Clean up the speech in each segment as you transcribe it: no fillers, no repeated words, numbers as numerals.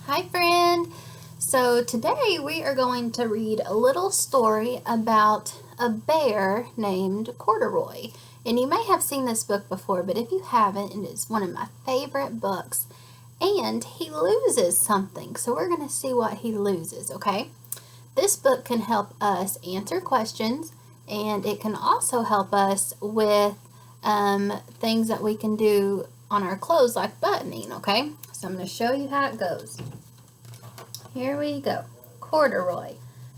Hi friend! So today we are going to read a little story about a bear named Corduroy. And you may have seen this book before, but if you haven't, it is one of my favorite books. And he loses something, so we're going to see what he loses, okay? This book can help us answer questions, and it can also help us with things that we can do on our clothes like buttoning, okay? So I'm going to show you how it goes. Here we go. Corduroy.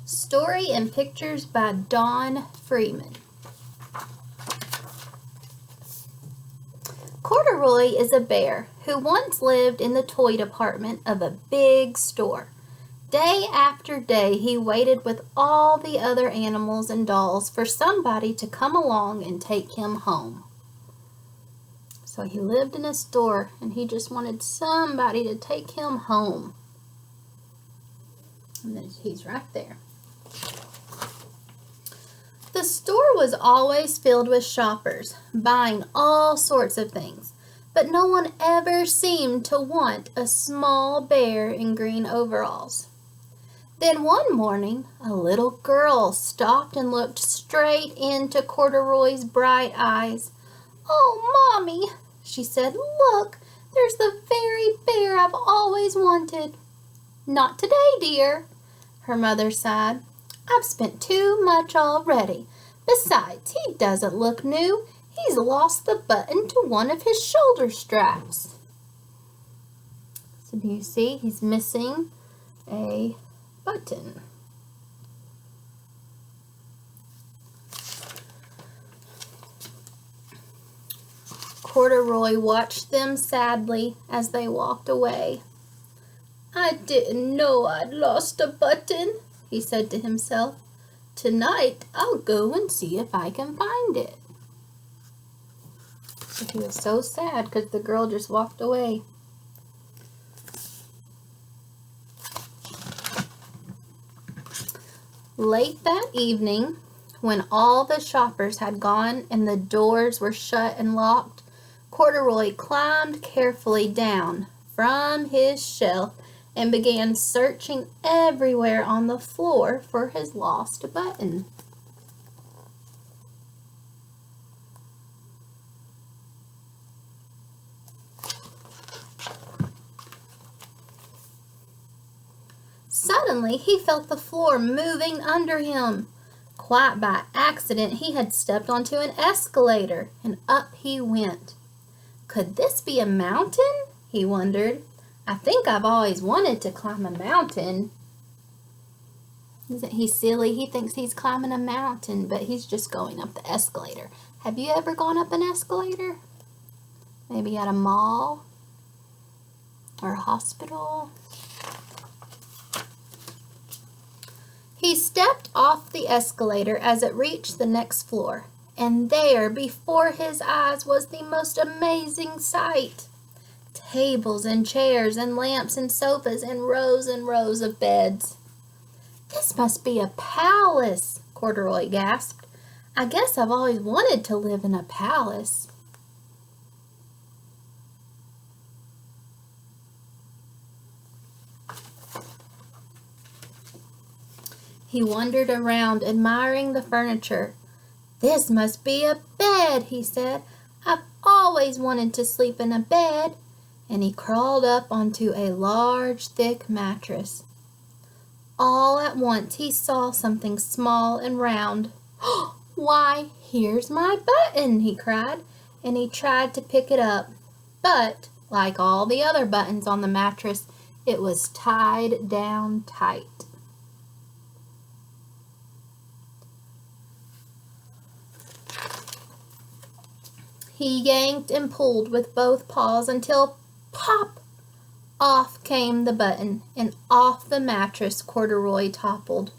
Story and pictures by Dawn Freeman. Corduroy is a bear who once lived in the toy department of a big store. Day after day, he waited with all the other animals and dolls for somebody to come along and take him home. So he lived in a store and he just wanted somebody to take him home. And then he's right there. The store was always filled with shoppers, buying all sorts of things, but no one ever seemed to want a small bear in green overalls. Then one morning, a little girl stopped and looked straight into Corduroy's bright eyes. "Oh, Mommy," she said, "look, there's the very bear I've always wanted." "Not today, dear," her mother sighed. "I've spent too much already. Besides, he doesn't look new. He's lost the button to one of his shoulder straps." So do you see? He's missing a button. Corduroy watched them sadly as they walked away. "I didn't know I'd lost a button," he said to himself. "Tonight I'll go and see if I can find it." So he was so sad because the girl just walked away. Late that evening, when all the shoppers had gone and the doors were shut and locked, Corduroy climbed carefully down from his shelf and began searching everywhere on the floor for his lost button. Suddenly, he felt the floor moving under him. Quite by accident, he had stepped onto an escalator, and up he went. Could this be a mountain? He wondered. I think I've always wanted to climb a mountain. Isn't he silly? He thinks he's climbing a mountain, but he's just going up the escalator. Have you ever gone up an escalator? Maybe at a mall or a hospital? He stepped off the escalator as it reached the next floor, and there before his eyes was the most amazing sight. Tables and chairs and lamps and sofas and rows of beds. "This must be a palace," Corduroy gasped. "I guess I've always wanted to live in a palace." He wandered around, admiring the furniture. "This must be a bed," he said. "I've always wanted to sleep in a bed." And he crawled up onto a large, thick mattress. All at once he saw something small and round. "Why, here's my button," he cried, and he tried to pick it up. But, like all the other buttons on the mattress, it was tied down tight. He yanked and pulled with both paws until, pop! Off came the button, and off the mattress Corduroy toppled.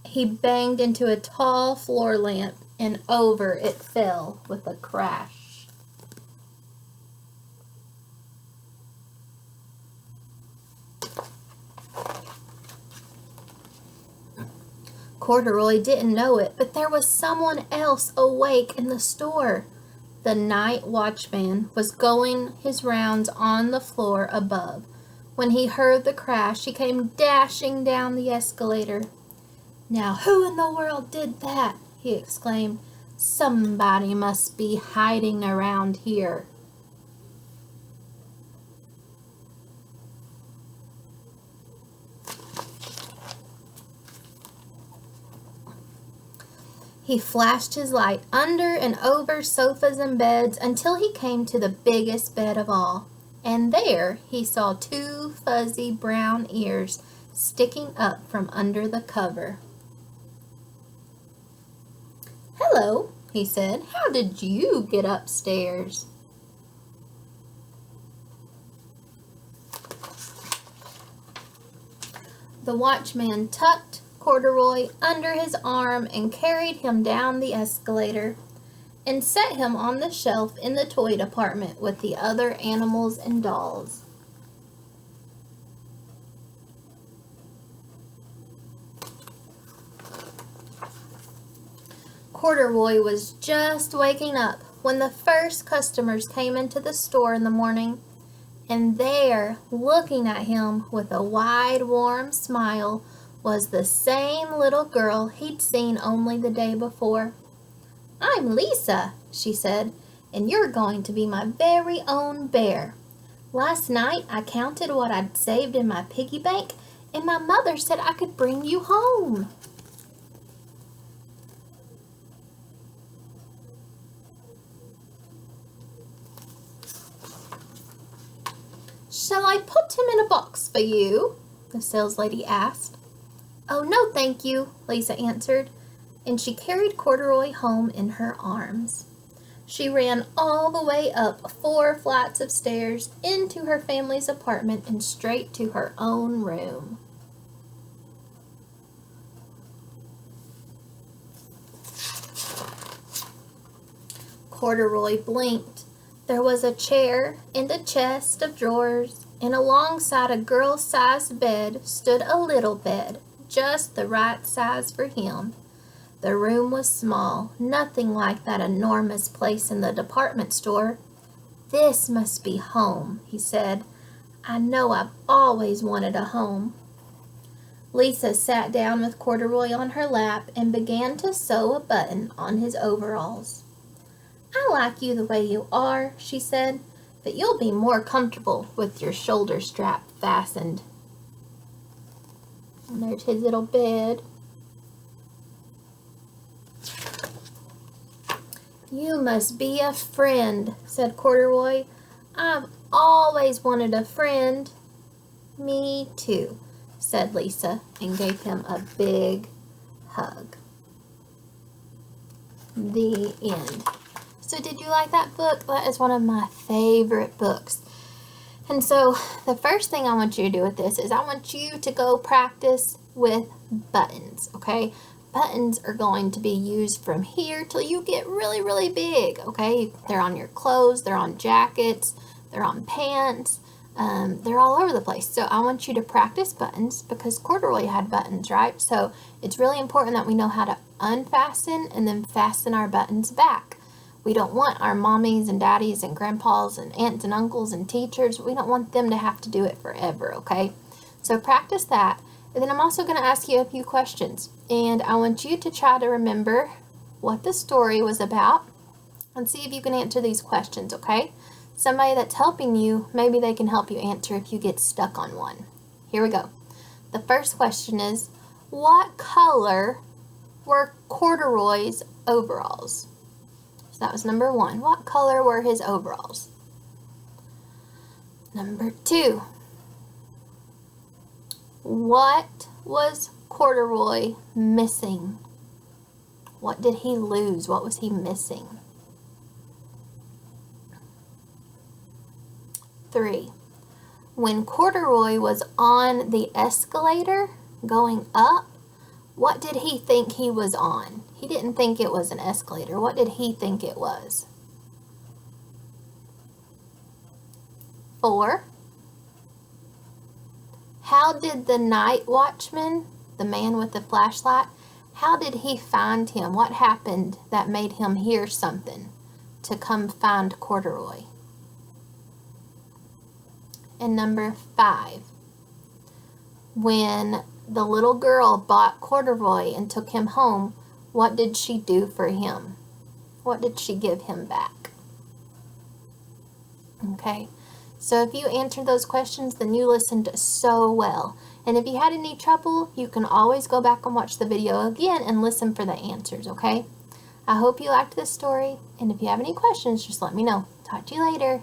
He banged into a tall floor lamp, and over it fell with a crash. Corduroy didn't know it, but there was someone else awake in the store. The night watchman was going his rounds on the floor above, When he heard the crash, he came dashing down the escalator. "Now who in the world did that?" he exclaimed. "Somebody must be hiding around here." He flashed his light under and over sofas and beds until he came to the biggest bed of all. And there he saw 2 fuzzy brown ears sticking up from under the cover. "Hello," he said. "How did you get upstairs?" The watchman tucked Corduroy under his arm and carried him down the escalator and set him on the shelf in the toy department with the other animals and dolls. Corduroy was just waking up when the first customers came into the store in the morning, and there, looking at him with a wide, warm smile, was the same little girl he'd seen only the day before. "I'm Lisa," she said, "and you're going to be my very own bear. Last night I counted what I'd saved in my piggy bank, and my mother said I could bring you home." "Shall I put him in a box for you?" the saleslady asked. "Oh, no, thank you," Lisa answered, and she carried Corduroy home in her arms. She ran all the way up 4 flights of stairs into her family's apartment and straight to her own room. Corduroy blinked. There was a chair and a chest of drawers, and alongside a girl-sized bed stood a little bed, just the right size for him. The room was small, nothing like that enormous place in the department store. "This must be home," he said. "I know I've always wanted a home." Lisa sat down with Corduroy on her lap and began to sew a button on his overalls. "I like you the way you are," she said, "but you'll be more comfortable with your shoulder strap fastened." And there's his little bed. "You must be a friend," said Corduroy. "I've always wanted a friend." "Me too," said Lisa, and gave him a big hug. The end. So did you like that book? That is one of my favorite books. And so the first thing I want you to do with this is I want you to go practice with buttons, okay? Buttons are going to be used from here till you get really, really big, okay? They're on your clothes, they're on jackets, they're on pants, they're all over the place. So I want you to practice buttons because Corduroy had buttons, right? So it's really important that we know how to unfasten and then fasten our buttons back. We don't want our mommies and daddies and grandpas and aunts and uncles and teachers, we don't want them to have to do it forever, okay? So practice that. And then I'm also going to ask you a few questions. And I want you to try to remember what the story was about and see if you can answer these questions, okay? Somebody that's helping you, maybe they can help you answer if you get stuck on one. Here we go. The first question is, what color were Corduroy's overalls? So that was number 1. What color were his overalls? Number 2. What was Corduroy missing? What did he lose? What was he missing? 3. When Corduroy was on the escalator going up, what did he think he was on? He didn't think it was an escalator. What did he think it was? 4. How did the night watchman, the man with the flashlight, how did he find him? What happened that made him hear something to come find Corduroy? And number 5, when the little girl bought Corduroy and took him home, what did she do for him? What did she give him back? Okay, so if you answered those questions, then you listened so well. And if you had any trouble, you can always go back and watch the video again and listen for the answers, okay? I hope you liked this story, and if you have any questions, just let me know. Talk to you later.